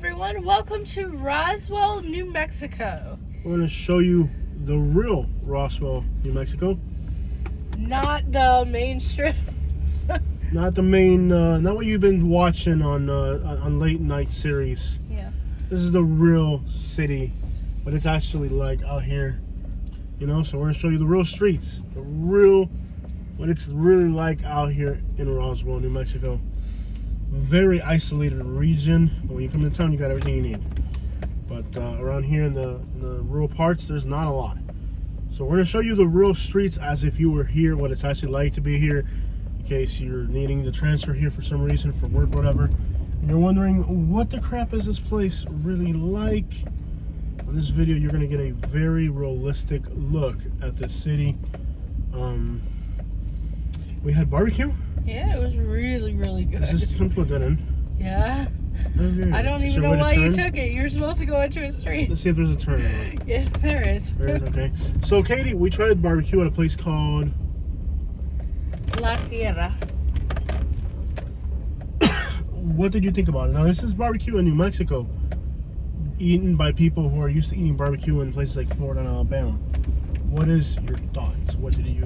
everyone. Welcome to Roswell, New Mexico. We're going to show you the real Roswell, New Mexico. Not the main strip. Not the main, not what you've been watching on late night series. Yeah. This is the real city, but it's actually like out here, you know. So we're going to show you the real streets, what it's really like out here in Roswell, New Mexico. Very isolated region, but when you come to town, you got everything you need. But around here in the rural parts, there's not a lot. So we're going to show you the real streets as if you were here, what it's actually like to be here, in case you're needing to transfer here for some reason, for work, whatever. And you're wondering, what the crap is this place really like? In this video, you're going to get a very realistic look at this city. We had barbecue. Yeah, it was really, really good. Is this come to a dead end? Yeah. Okay. I don't even know why you took it. You're supposed to go into a street. Let's see if there's a turn. Yeah, there is. There is, okay. So, Katie, we tried barbecue at a place called La Sierra. What did you think about it? Now, this is barbecue in New Mexico, eaten by people who are used to eating barbecue in places like Florida and Alabama. What is your thoughts?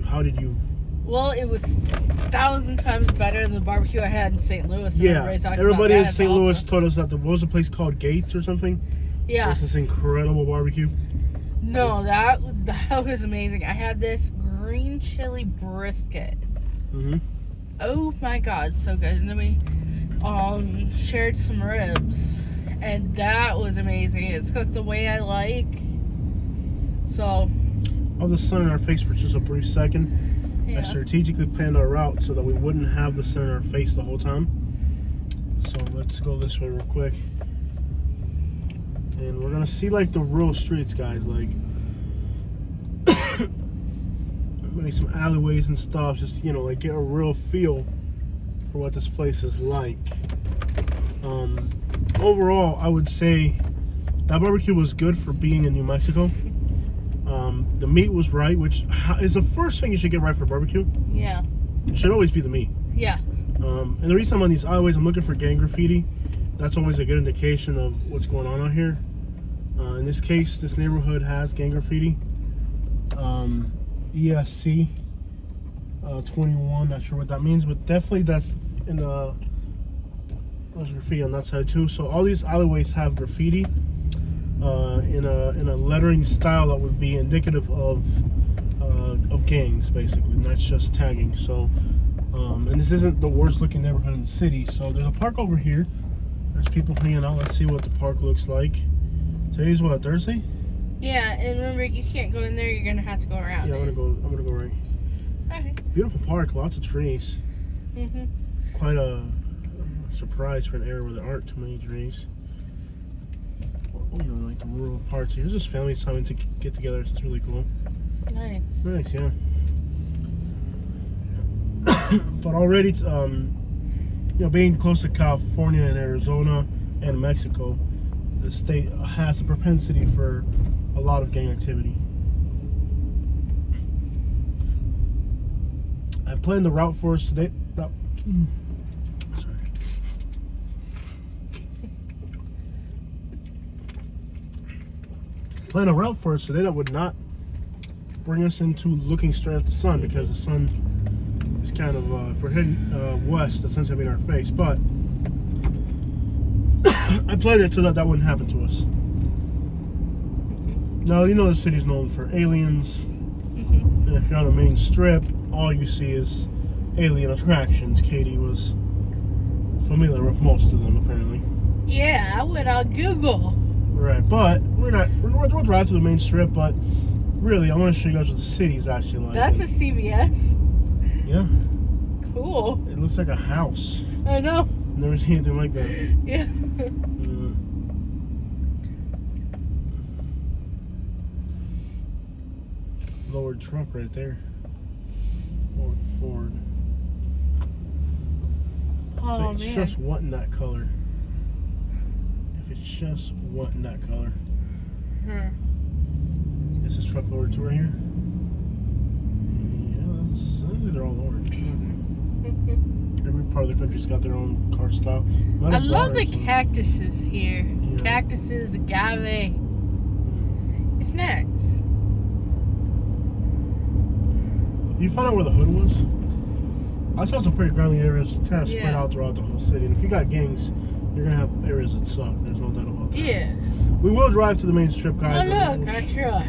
How did you? Well, it was 1,000 times better than the barbecue I had in St. Louis. Yeah, everybody in St. Louis told us that there was a place called Gates or something. Yeah. This is incredible barbecue. No, that was amazing. I had this green chili brisket. Mm-hmm. Oh my God, so good. And then we shared some ribs, and that was amazing. It's cooked the way I like. So. All the sun in our face for just a brief second. Yeah. I strategically planned our route so that we wouldn't have the sun in our face the whole time. So let's go this way real quick. And we're gonna see like the real streets, guys. Like maybe some alleyways and stuff. Just, you know, like get a real feel for what this place is like. Overall, I would say that barbecue was good for being in New Mexico. The meat was right, which is the first thing you should get right for barbecue. Yeah. It should always be the meat. Yeah. And the reason I'm on these alleyways, I'm looking for gang graffiti. That's always a good indication of what's going on out here. In this case, this neighborhood has gang graffiti. ESC 21, not sure what that means, but definitely that's in the there's graffiti on that side too. So all these alleyways have graffiti. In a lettering style that would be indicative of gangs, basically, not just tagging. So, and this isn't the worst looking neighborhood in the city. So there's a park over here. There's people hanging out. Let's see what the park looks like. Today's what, Thursday? Yeah, and remember, you can't go in there. You're gonna have to go around. Yeah, I'm gonna go right. Okay. Beautiful park, lots of trees. Mhm. Quite a surprise for an area where there aren't too many trees. You know, like the rural parts. Here's just family time to get together. It's really cool. It's nice. Nice, yeah. But already, you know, being close to California and Arizona and Mexico, the state has a propensity for a lot of gang activity. I planned the route for us today. Plan a route for us today that would not bring us into looking straight at the sun, because the sun is kind of, if we're heading west, the sun's gonna be in our face. But I planned it so that that wouldn't happen to us. Now, you know the city's known for aliens. And if you're on the main strip, all you see is alien attractions. Katie was familiar with most of them, apparently. Yeah, I went on Google. Right, but we'll drive to the main strip, but really, I want to show you guys what the city's actually like. That's a CVS. Yeah. Cool. It looks like a house. I know. Never seen anything like that. Yeah. Lowered truck right there. Or Ford. Oh, if it's man. just wanting that color. If it's just wanting that color. Is this truck lowered to right here? Yeah, they're all lowered. Every part of the country's got their own car style. I love the cactuses here. Yeah. Cactuses, agave. It's nice. You found out where the hood was? I saw some pretty grounding areas kind of spread Yeah. out throughout the whole city. And if you got gangs, you're going to have areas that suck. There's no doubt about that. Yeah. We will drive to the main strip, guys. Oh, look, our truck.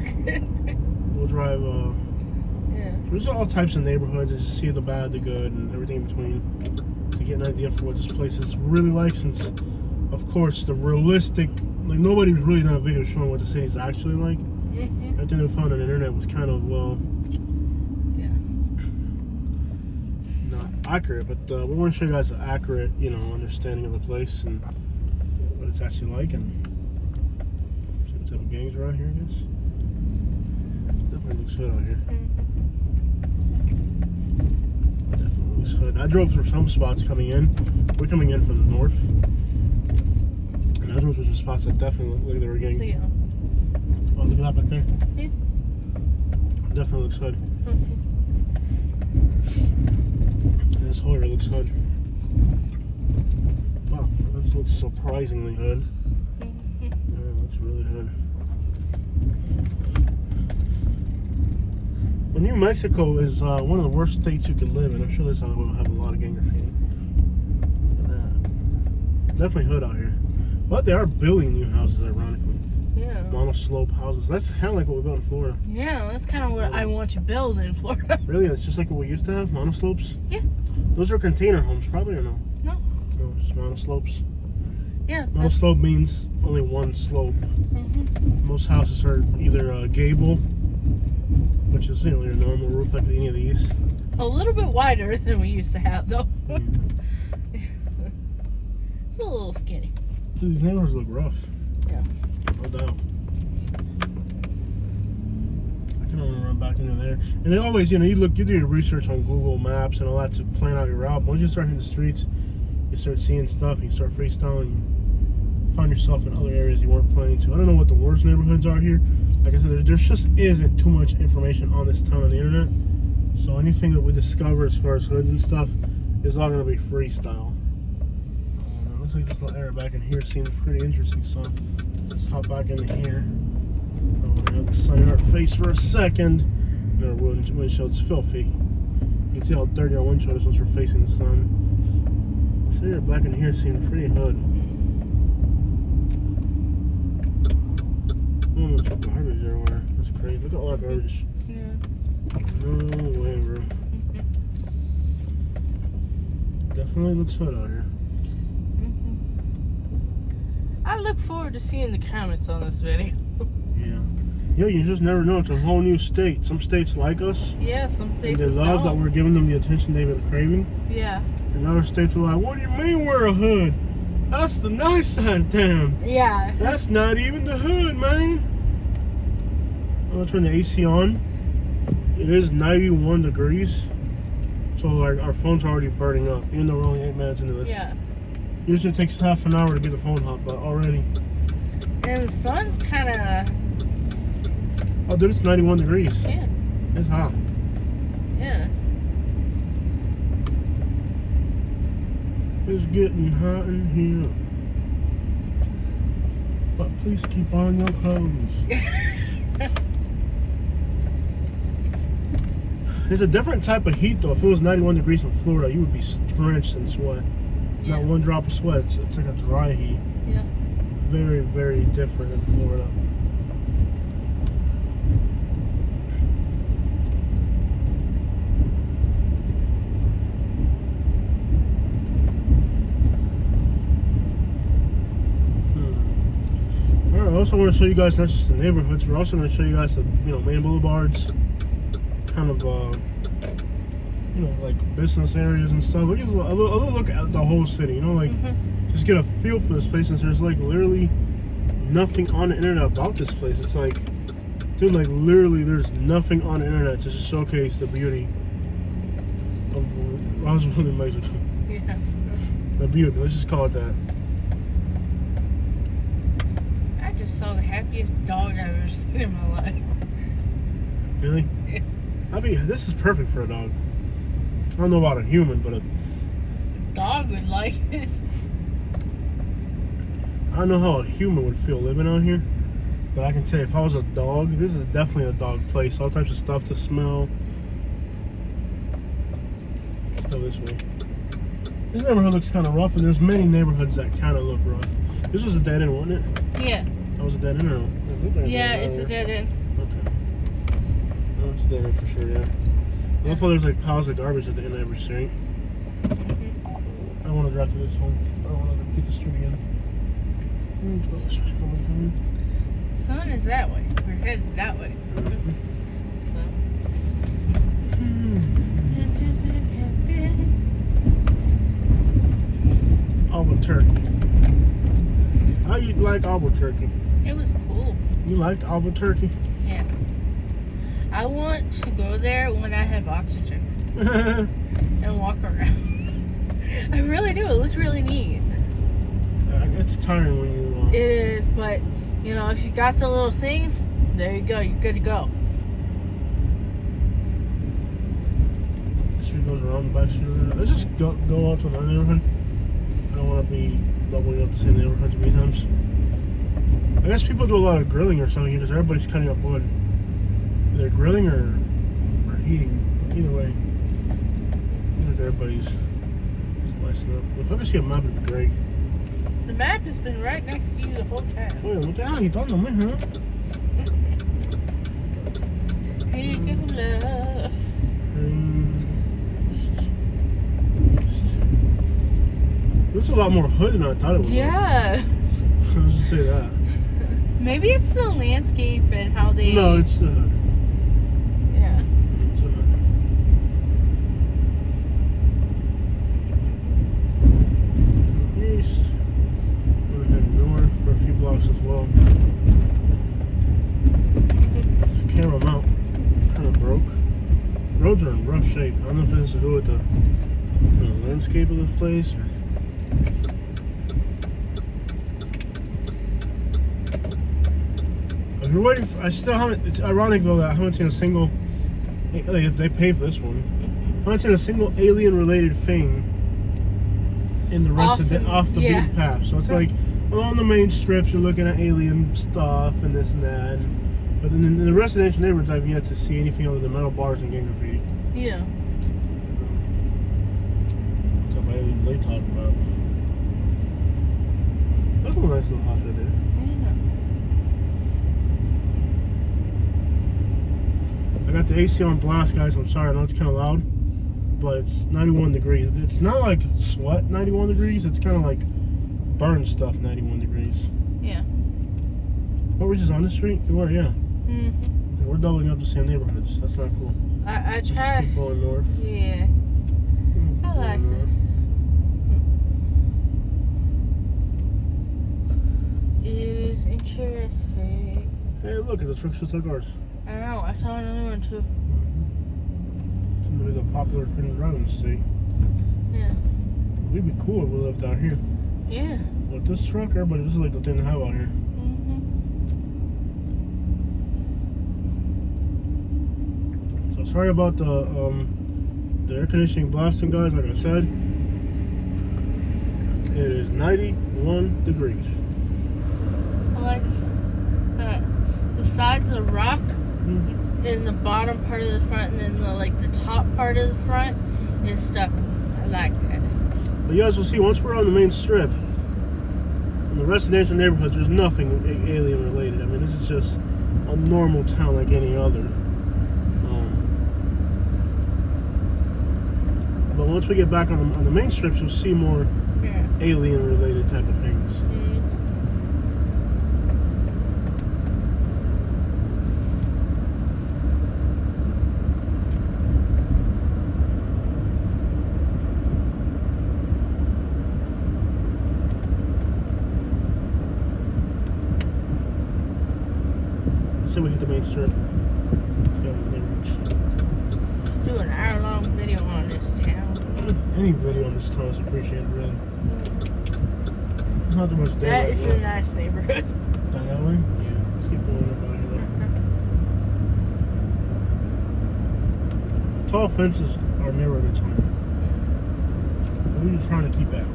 We'll drive, Yeah. there's all types of neighborhoods and just see the bad, the good, and everything in between to get an idea for what this place is really like, since, of course, the realistic, like, nobody's really done a video showing what the city's actually like. Mm-hmm. Everything we found on the internet was kind of, well, Yeah. not accurate, but we want to show you guys an accurate, understanding of the place and what it's actually like, and see what type of gangs around here, I guess. Definitely looks good out here. Definitely looks good. I drove through some spots coming in. We're coming in from the north, and I drove through some spots that definitely looked like they were getting. Yeah. Oh, look at that back there. Yeah. Definitely looks good. Mm-hmm. And this whole area looks good. Wow, this looks surprisingly good. Yeah, it looks really good. Well, New Mexico is one of the worst states you can live in. I'm sure this will have a lot of gang graffiti. Look at that. Definitely hood out here. But they are building new houses, ironically. Yeah. Monoslope houses. That's kind of like what we built in Florida. Yeah, that's kind of what I want to build in Florida. Really? It's just like what we used to have? Monoslopes? Yeah. Those are container homes, probably, or no? No. No, just monoslopes. Yeah. Monoslope means only one slope. Mm-hmm. Most houses are either gable, which is your normal roof like any of these. A little bit wider than we used to have, though. It's a little skinny. Dude, these neighborhoods look rough. Yeah. No doubt. I can only run back into there. And then always, you do your research on Google Maps and all that to plan out your route. Once you start hitting the streets, you start seeing stuff, you start freestyling, you find yourself in other areas you weren't planning to. I don't know what the worst neighborhoods are here. Like I said, there just isn't too much information on this town on the internet. So anything that we discover as far as hoods and stuff is all going to be freestyle. Looks like this little area back in here seems pretty interesting, so let's hop back into here. I want to have the sun in our face for a second. And our windshield's filthy. You can see how dirty our windshield is once we're facing the sun. So here, back in here seems pretty hood. Oh, there's garbage everywhere. That's crazy. Look at all that garbage. Yeah. No way, bro. Definitely looks hood out here. I look forward to seeing the comments on this video. Yeah. Yo, you just never know. It's a whole new state. Some states like us. Yeah, some And states they love that we're giving them the attention they've been craving. Yeah. And other states are like, what do you mean we're a hood? That's the nice side of town. Yeah. That's not even the hood, man. I'm gonna turn the AC on. It is 91 degrees. So like our phone's already burning up, even though we're only 8 minutes into this. Yeah. Usually it takes half an hour to get the phone hot, but already. And the sun's kind of. Oh, dude, it's 91 degrees. Yeah. It's hot. Yeah. It's getting hot in here. But please keep on your clothes. There's a different type of heat though. If it was 91 degrees in Florida, you would be drenched in sweat. Yeah. Not one drop of sweat. It's like a dry heat. Yeah. Very, very different in Florida. I also want to show you guys not just the neighborhoods. We're also going to show you guys the main boulevards, kind of like business areas and stuff. We give a little look at the whole city. Just get a feel for this place. Since there's like literally nothing on the internet about this place. It's like, dude, like literally there's nothing on the internet to just showcase the beauty of Roswell, New Mexico. Yeah. The beauty. Let's just call it that. I just saw the happiest dog I've ever seen in my life. Really? Yeah. This is perfect for a dog. I don't know about a human, but dog would like it. I don't know how a human would feel living out here, but I can tell you, if I was a dog, this is definitely a dog place. All types of stuff to smell. Let's go this way. This neighborhood looks kind of rough, and there's many neighborhoods that kind of look rough. This was a dead end, wasn't it? Yeah. That was a dead end, or no? It looked like Yeah, it's a dead end. Okay. No, it's a dead end for sure, yeah. I love how there's like piles of garbage at the end of every street. I don't want to drive through this one. I don't want to repeat the street again. Let's go this way. Come on. Sun is that way. We're headed that way. So. Albuquerque. How you like Albuquerque? It was cool. You liked Albuquerque? Yeah. I want to go there when I have oxygen and walk around. I really do. It looks really neat. It's tiring when you. It is, but you know, if you got the little things, there you go. You're good to go. The street goes around the back street. Let's just go out to another neighborhood. I don't want to be doubling up the same neighborhood too many times. I guess people do a lot of grilling or something because everybody's cutting up wood. Either grilling or heating. Either way, I think everybody's slicing up. If I could see a map, it'd be great. The map has been right next to you the whole time. Wait, what the hell? You don't know me, huh? Here you go, love. It's a lot more hood than I thought it was. Yeah. I was just say that. Maybe it's the landscape and how they. No, it's the hood. Yeah. It's the hood. East. We're heading north for a few blocks as well. Camera mount kind of broke. Roads are in rough shape. I don't know if it has to do with the landscape of the place or. If you're waiting for, I still haven't. It's ironic though that I haven't seen a single. They paved this one. I haven't seen a single alien-related thing in the rest of the off the beaten path. So it's like along the main strips, you're looking at alien stuff and this and that. But in the residential neighborhoods, I've yet to see anything other than metal bars and gang graffiti. Yeah. What type of aliens they talk about? That's a nice little house right there. I got the AC on blast, guys. I'm sorry, I know it's kind of loud, but it's 91 degrees. It's not like sweat 91 degrees. It's kind of like burn stuff 91 degrees. Yeah. What, we're just on the street? We were, yeah. Mm-hmm. We're doubling up the same neighborhoods. That's not cool. I Let's try. just keep going north. Yeah. I like this. It is interesting. Hey, look, the truck's just like ours. I know. I saw another one too. Somebody's a popular freaking driving state. Yeah. We'd be cool if we lived out here. Yeah. But this truck, everybody, this is like the thing to have out here. Mm-hmm. So sorry about the air conditioning blasting, guys. Like I said, it is 91 degrees. I like that. The sides are rock, and the bottom part of the front, and then the top part of the front is stucco. I like that. But you guys will see, once we're on the main strip, in the residential neighborhoods, there's nothing alien related. I mean, this is just a normal town like any other. But once we get back on the main strips, you'll see more alien related type of things. Say we hit the main strip. Let's go to the neighborhoods. Do an hour-long video on this town. Any video on this town is appreciated, really. Not too much daylight. That is a nice neighborhood. Down that way? Yeah. Let's keep going up out here. Tall fences are never a good time. We Who are you trying to keep out?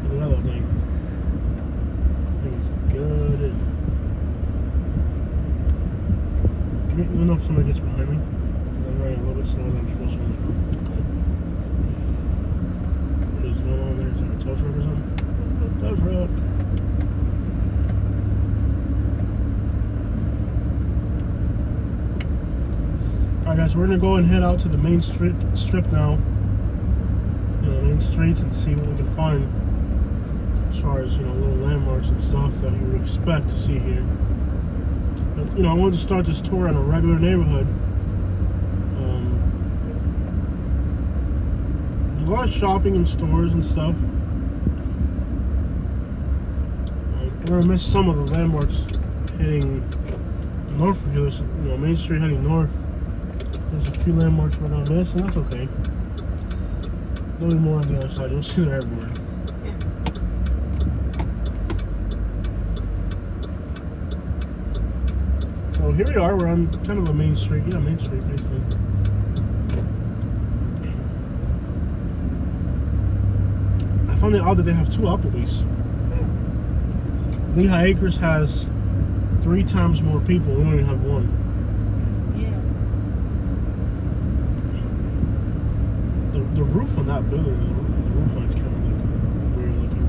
Look at that thing. Thing's good. Let me know if somebody gets behind me. I'm running a little bit slower than I'm supposed to. What is going on there? Is that a tow truck or something? Tow truck. Alright guys, we're gonna go and head out to the main strip now. You know, main streets and see what we can find as far as, you know, little landmarks and stuff that you would expect to see here. But, you know, I wanted to start this tour in a regular neighborhood. There's a lot of shopping and stores and stuff. We're gonna miss some of the landmarks heading north of here. There's, you know, Main Street heading north. There's a few landmarks we're gonna miss, and that's okay. There'll be more on the other side. You'll see them everywhere. So here we are. We're on kind of the main street. Yeah, Main Street, basically. I found it odd that they have two Applebee's. Lehigh Acres has 3 times more people. We don't even have one. The roof on that building, the roof line's kind of like weird looking.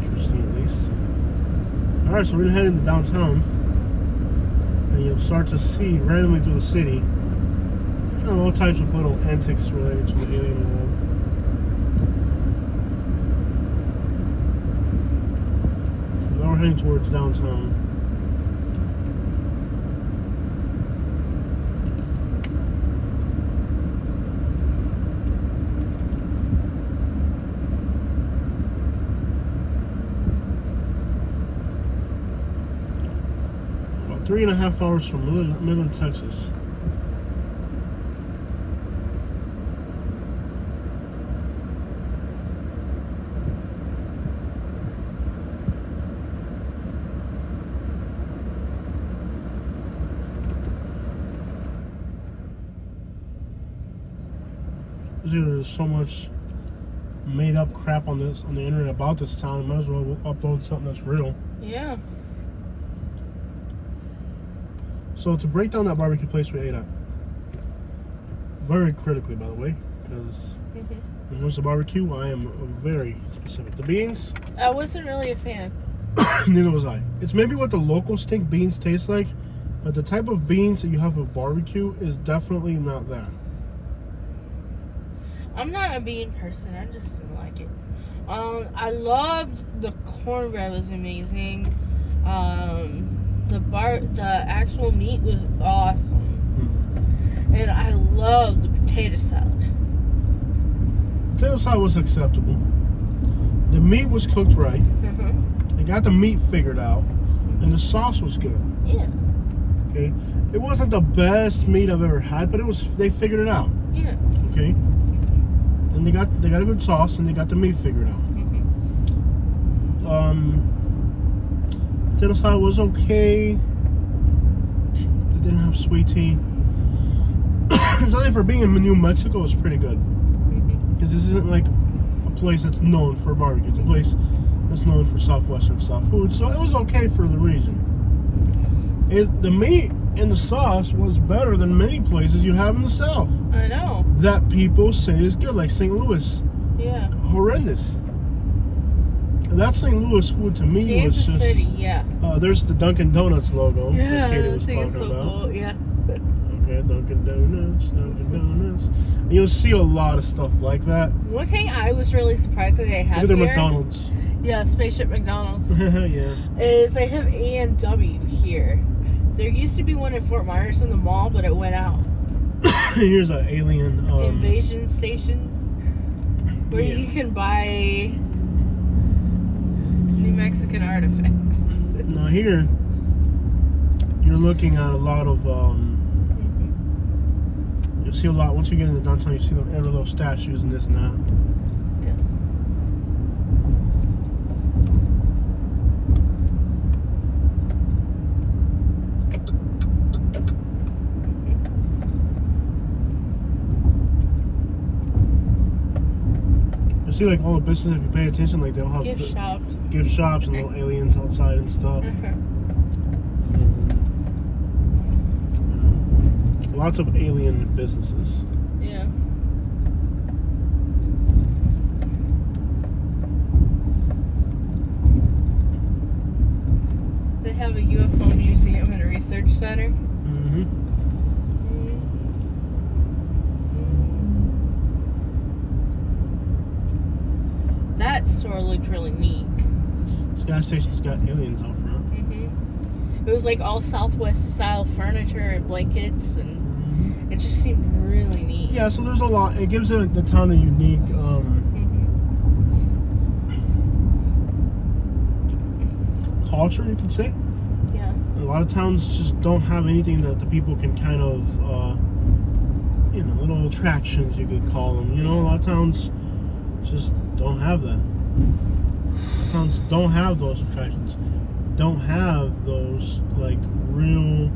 Interesting, at least. Alright, so we're gonna head into downtown. And you'll start to see randomly through the city, you know, all types of little antics related to the alien world. So now we're heading towards downtown. About 3.5 hours from Midland, Texas. There's so much made up crap on the internet about this town. Might as well upload something that's real. Yeah. So to break down that barbecue place we ate at, very critically, by the way, because when it comes to barbecue, I am very specific. The beans, I wasn't really a fan. neither was I. It's maybe what the locals think beans taste like, but the type of beans that you have with barbecue is definitely not that. I'm not a bean person. I just didn't like it. I loved the cornbread. Was amazing. The actual meat was awesome, and I loved the potato salad. Potato salad was acceptable. The meat was cooked right. They got the meat figured out, and the sauce was good. Yeah. Okay. It wasn't the best meat I've ever had, but they figured it out. Yeah. Okay. And they got a good sauce, and they got the meat figured out. Potato salad was okay. They didn't have sweet tea. Something for being in New Mexico is pretty good, because this isn't like a place that's known for barbecue. It's a place that's known for southwestern style food, so it was okay for the region. The meat and the sauce was better than many places you have in the South. I know. That people say is good, like St. Louis. Yeah. Horrendous. And that St. Louis food to me Kansas was just. City, yeah. There's the Dunkin' Donuts logo Yeah, that Katie I was think talking it's so about. cool. Yeah. Okay, Dunkin' Donuts. And you'll see a lot of stuff like that. One thing I was really surprised that they have Look at here. their McDonald's. Yeah, Spaceship McDonald's. Yeah. Is they have A&W here. There used to be one in Fort Myers in the mall, but it went out. Here's an alien invasion station where you can buy New Mexican artifacts. Now here, you're looking at a lot of. You'll see a lot once you get into downtown. You see the little statues and this and that. see like all the businesses, if you pay attention, like they'll have Gift shops. gift shops and little aliens outside and stuff. Lots of alien businesses. Yeah. They have a UFO museum and a research center. Mm-hmm. That store looked really neat. This gas station's got aliens out front. It was like all Southwest style furniture and blankets, and it just seemed really neat. Yeah, so there's a lot. It gives the town a unique culture, you could say. Yeah. A lot of towns just don't have anything that the people can kind of, little attractions, you could call them. You know, a lot of towns just don't have that. Towns don't have those attractions. Don't have those, like, real,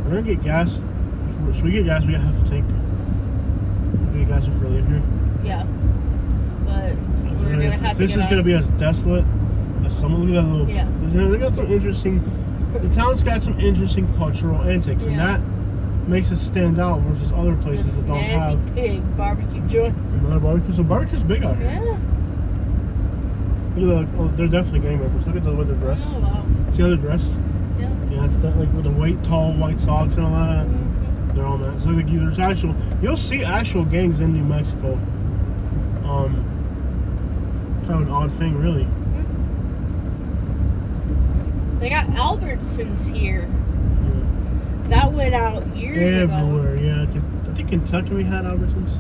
we're gonna get gas. Should we get gas? We have to take. We get gas if we leave here. Yeah. But we're gonna have to. This is gonna be as desolate as some. Look at that little. Yeah. They got some interesting. The town's got some interesting cultural antics, and that makes it stand out versus other places This that don't nasty have. pig barbecue joint. Another barbecue. So barbecue's big out here. Yeah. Look at that. Oh, they're definitely gang members. Look at the way they're dressed. Oh wow. See how they're dressed? Yeah. Yeah, it's that, like with the tall white socks and all that. They're all that. So like, there's you'll see actual gangs in New Mexico. Kind of an odd thing, really. They got Albertsons here. Yeah. That went out years ago. Everywhere, yeah. I think Kentucky we had Albertsons.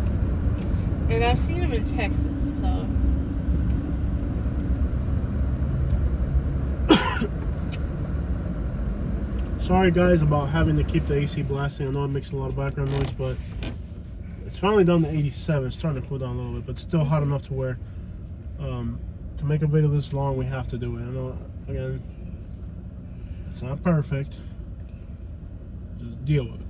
And I've seen them in Texas, so. Sorry guys about having to keep the AC blasting. I know it makes a lot of background noise, but it's finally down to 87. It's starting to cool down a little bit, but still hot enough to where to make a video this long we have to do it. I know, again, it's not perfect. Just deal with it.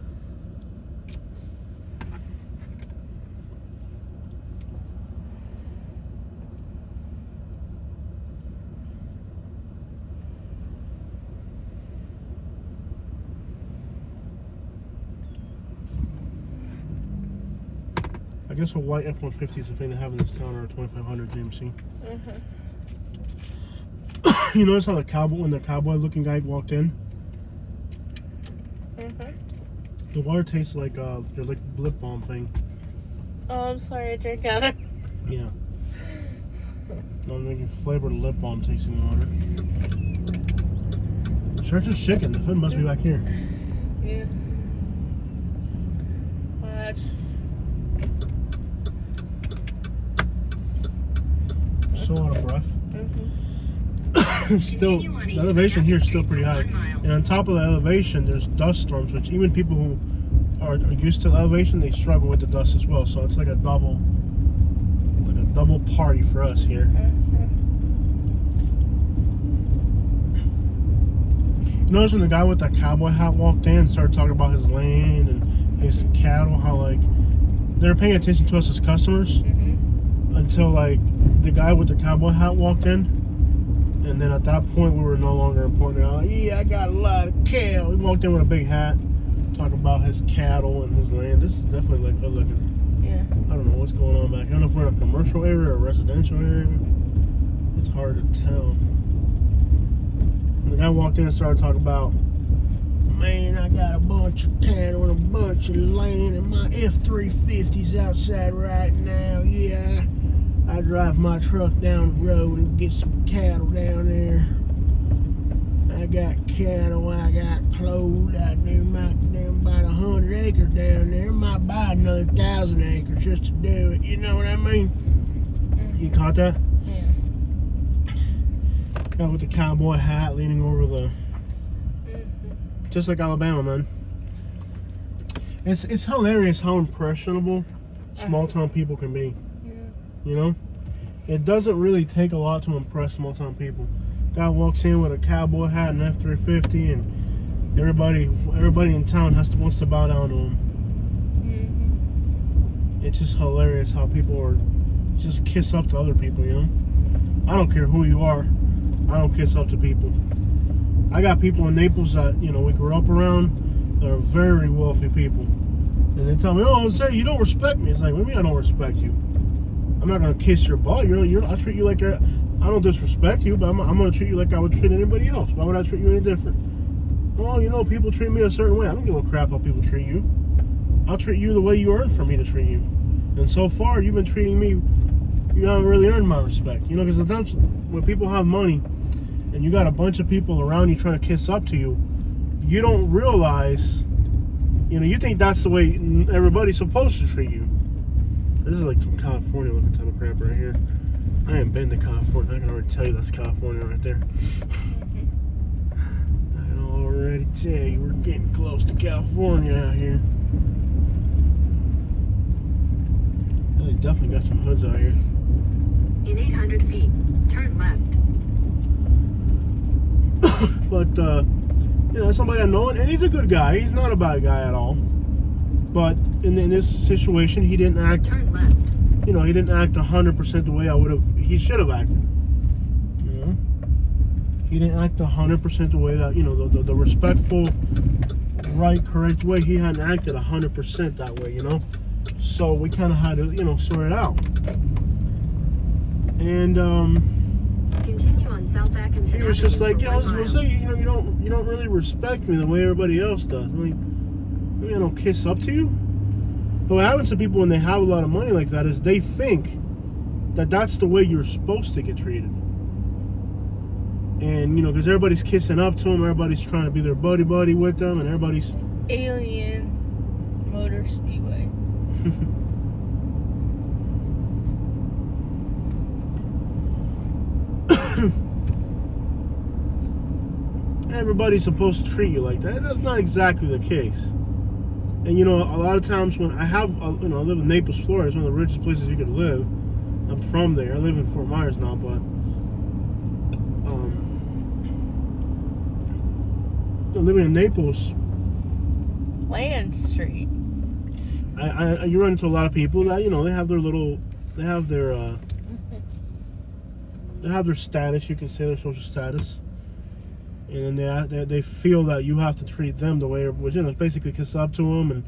I guess a white F-150 is the thing to have in this town, or a 2500 GMC. You notice how when the cowboy-looking guy walked in? The water tastes like your lip balm thing. Oh, I'm sorry, I drank out of. Yeah. No, I'm making flavored lip balm tasting water. Church's chicken. The hood must be back here. Yeah. Watch. So out of breath. Still, the elevation here is still pretty high. And on top of the elevation, there's dust storms, which even people who are used to the elevation, they struggle with the dust as well. So it's like a double party for us here. You notice when the guy with the cowboy hat walked in and started talking about his land and his cattle, how like they're paying attention to us as customers until like the guy with the cowboy hat walked in. And then at that point, we were no longer important. Like, yeah, I got a lot of cattle. He walked in with a big hat, talking about his cattle and his land. This is definitely like good looking. Yeah. I don't know what's going on back here. I don't know if we're in a commercial area or a residential area. It's hard to tell. And the guy walked in and started talking about, man, I got a bunch of cattle and a bunch of land, and my F-350's outside right now. Yeah. I drive my truck down the road and get some cattle down there. I got cattle, I got clothes, I do about 100 acres down there. Might buy another 1,000 acres just to do it. You know what I mean? You caught that? Yeah. Guy with the cowboy hat leaning over the... Just like Alabama, man. It's hilarious how impressionable small town people can be. You know, it doesn't really take a lot to impress small town people. Guy walks in with a cowboy hat and F-350, and everybody in town wants to bow down to him. It's just hilarious how people are just kiss up to other people, you know? I don't care who you are. I don't kiss up to people. I got people in Naples that, you know, we grew up around. They're very wealthy people. And they tell me, oh, say you don't respect me. It's like, what do you mean I don't respect you? I'm not going to kiss your butt. I'll treat you like I don't disrespect you, but I'm going to treat you like I would treat anybody else. Why would I treat you any different? Well, you know, people treat me a certain way. I don't give a crap how people treat you. I'll treat you the way you earned for me to treat you. And so far, you've been treating me, you haven't really earned my respect. You know, because sometimes when people have money and you got a bunch of people around you trying to kiss up to you, you don't realize, you know, you think that's the way everybody's supposed to treat you. This is like some California looking type of crap right here. I ain't been to California. I can already tell you that's California right there. I can already tell you we're getting close to California out here. They definitely got some hoods out here. In 800 feet, turn left. But, you know, somebody I know, and he's a good guy. He's not a bad guy at all. But in this situation, he didn't act, Turn left. you know, he didn't act 100% the way he should have acted. You know? He didn't act 100% the way that, you know, the respectful, right, correct way. He hadn't acted 100% that way, you know? So we kind of had to, you know, sort it out. And, Continue on South Atkinson he was just like, yeah, Avenue for 1 Jose, mile. you know, you don't really respect me the way everybody else does. I mean, maybe I don't kiss up to you. But what happens to people when they have a lot of money like that is they think that that's the way you're supposed to get treated. And, you know, because everybody's kissing up to them, everybody's trying to be their buddy with them, and everybody's... Alien Motor Speedway. Everybody's supposed to treat you like that. That's not exactly the case. And, you know, a lot of times when I live in Naples, Florida. It's one of the richest places you could live. I'm from there. I live in Fort Myers now, but living in Naples, Land Street. you run into a lot of people that, you know, they have their status, you can say, their social status. And they feel that you have to treat them the way, you know, basically kiss up to them,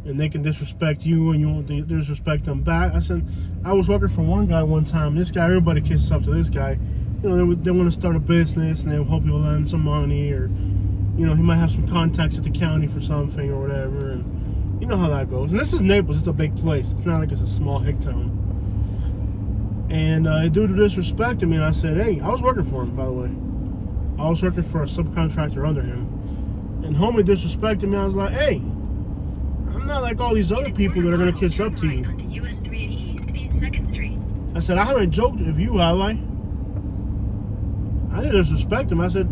and they can disrespect you, and you won't disrespect them back. I was working for one guy one time. This guy, everybody kisses up to this guy. You know, they want to start a business, and they hope he'll lend some money, or, you know, he might have some contacts at the county for something or whatever, and you know how that goes. And this is Naples. It's a big place. It's not like it's a small hick town. And due to disrespecting me, and I said, hey, I was working for him, by the way. I was working for a subcontractor under him. And homie disrespected me. I was like, hey, I'm not like all these other people that are going to kiss up to you. Onto US 380 East 2nd Street. I said, I haven't joked with you, have I? I didn't disrespect him. I said,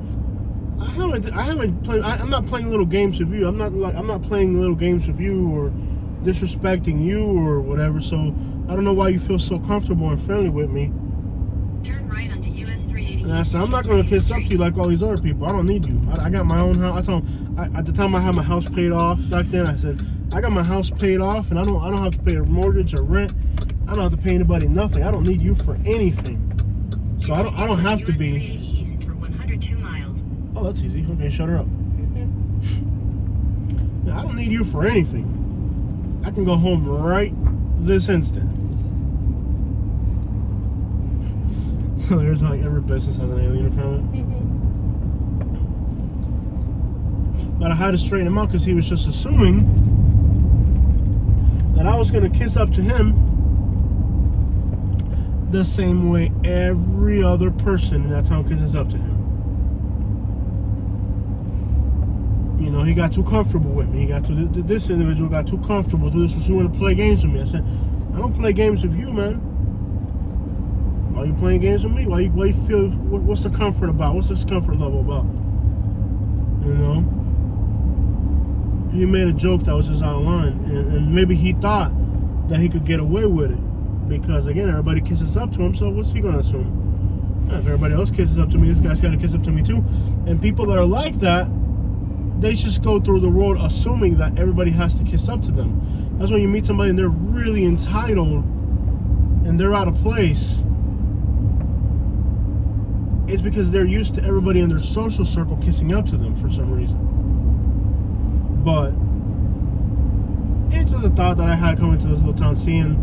I'm not playing little games with you. I'm not playing little games with you or disrespecting you or whatever. So I don't know why you feel so comfortable and friendly with me. Turn right onto US 380 And I East said, I'm not going to kiss up to you like all these other people. I don't need you. I got my own house. I told him, at the time I had my house paid off back then. I said, I got my house paid off, and I don't have to pay a mortgage or rent. I don't have to pay anybody nothing. I don't need you for anything. So I don't have to US be. 380 East for 102 miles. Oh, that's easy. Okay, shut her up. I don't need you for anything. I can go home right this instant. So there's like every business has an alien in front of it. But I had to straighten him out because he was just assuming that I was going to kiss up to him the same way every other person in that town kisses up to him. You know, he got too comfortable with me. This individual got too comfortable. He wanted to play games with me. I said, I don't play games with you, man. Why are you playing games with me? Why you feel, what's the comfort about? What's this comfort level about? You know? He made a joke that was just out of line. And maybe he thought that he could get away with it. Because, again, everybody kisses up to him, so what's he going to assume? If everybody else kisses up to me, this guy's got to kiss up to me too. And people that are like that, they just go through the world assuming that everybody has to kiss up to them. That's when you meet somebody and they're really entitled and they're out of place. It's because they're used to everybody in their social circle kissing up to them for some reason. But it's just a thought that I had coming to this little town, seeing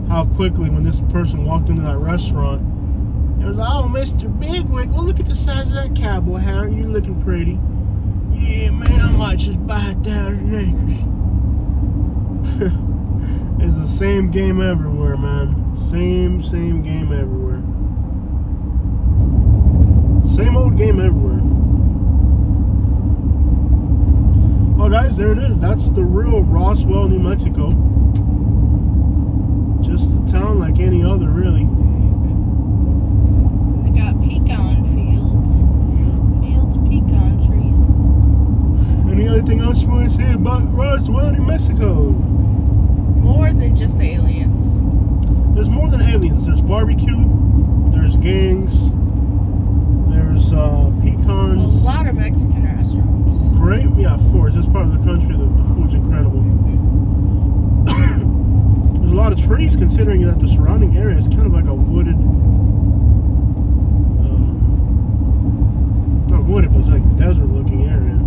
how quickly when this person walked into that restaurant, it was like, oh, Mr. Bigwig, well, look at the size of that cowboy hat. You're looking pretty. Yeah, man, I might just buy 1,000 acres. It's the same game everywhere, man. Same game everywhere. Same old game everywhere. Oh, guys, there it is. That's the real Roswell, New Mexico. Just a town like any other, really. We got pecan fields. Fields of pecan trees. Any other thing else you want to say about Roswell, New Mexico? More than just aliens. There's more than aliens. There's barbecue. There's gangs. There's pecans. A lot of Mexican restaurants. Great. Yeah, of course. This part of the country, the food's incredible. There's a lot of trees, considering that the surrounding area is kind of like a wooded, not wooded, but it's like desert looking area.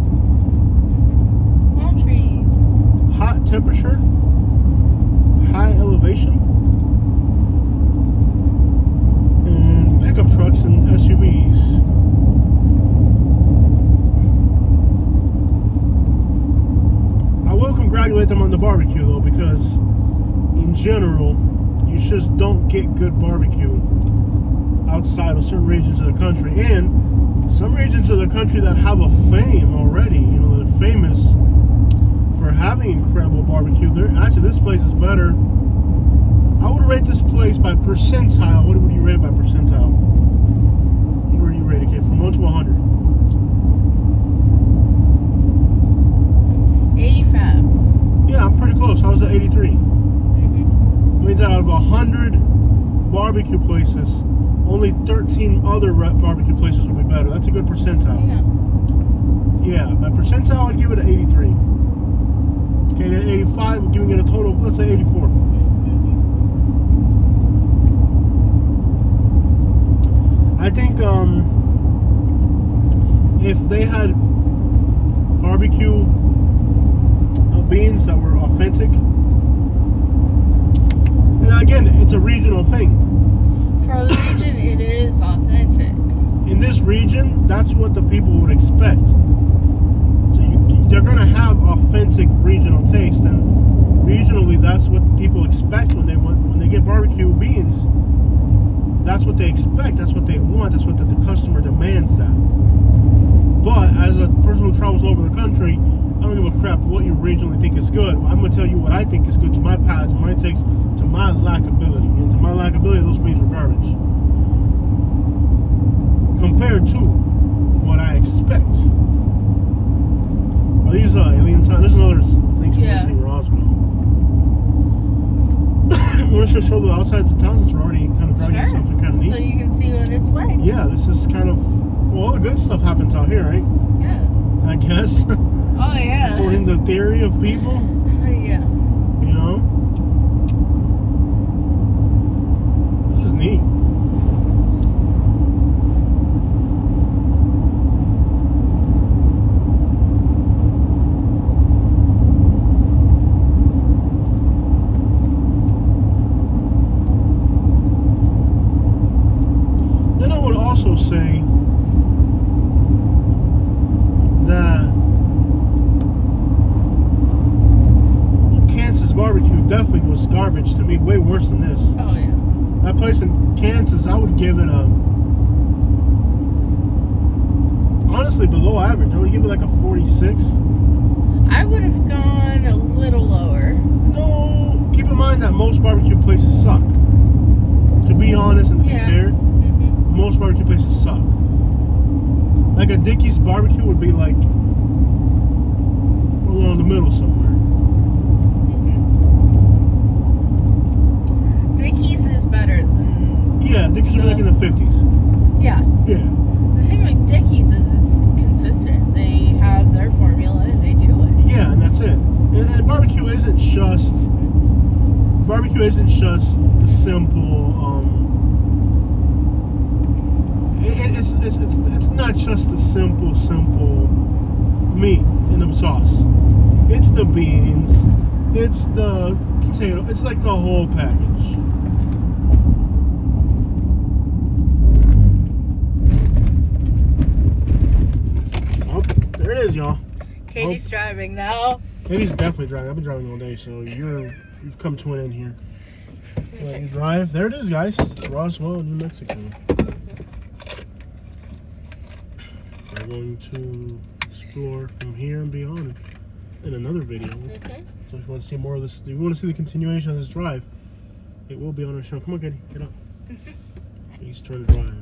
Palm trees. Hot temperature, high elevation, and pickup trucks and SUVs. I will congratulate them on the barbecue though, because in general, you just don't get good barbecue outside of certain regions of the country, and some regions of the country that have a fame already. You know, they're famous for having incredible barbecue. Actually, this place is better. I would rate this place by percentile. What would you rate it by percentile? What would you rate it, kid? From 1 to 100. 85. Yeah, I'm pretty close. I was at 83. Means that out of 100 barbecue places, only 13 other barbecue places will be better. That's a good percentile. Yeah. Yeah, by percentile, I'd give it an 83. Okay, at 85, we're giving it a total of, let's say, 84. I think if they had barbecue beans that were authentic, and again, it's a regional thing. For the region, it is authentic. In this region, that's what the people would expect. So they're going to have authentic regional taste, and regionally, that's what people expect when they get barbecue beans. That's what they expect. That's what they want. That's what the customer demands. That. But as a person who travels all over the country, I don't give a crap what you regionally think is good. I'm going to tell you what I think is good to my palate, to my taste, to my lackability. And to my lackability, those beans are garbage. Compared to what I expect. Are these alien time? There's another thing to see Roswell. Let's just show the outsides of town since we're already kind of driving something kind of neat. So you can see what it's like. Yeah, this is kind of, well, all the good stuff happens out here, right? Yeah. I guess. Oh, yeah. According to the theory of people. Yeah. You know? This is neat. Then I would also say that Kansas barbecue definitely was garbage to me, way worse than this. Oh, yeah. That place in Kansas, I would give it a, honestly, below average. I would give it like a 46. I would have gone a little lower. No, keep in mind that most barbecue places suck. To be honest and to be fair, most barbecue places suck. Like a Dickey's barbecue would be like along the middle somewhere. Dickey's is better than... Yeah, Dickey's would be like in the 50s. Yeah. Yeah. The thing with Dickey's is it's consistent. They have their formula and they do it. Yeah, and that's it. And barbecue isn't just barbecue isn't just the simple. It's not just the simple meat in the sauce. It's the beans. It's the potato. It's like the whole package. Oh, there it is, y'all. Katie's driving now. Katie's definitely driving. I've been driving all day, so you've come to an end here. Let you drive. There it is, guys. Roswell, New Mexico. We're going to explore from here and beyond in another video. So if you want to see more of this, if you want to see the continuation of this drive, it will be on our show. Come on, Katie, get up. Please turn to drive.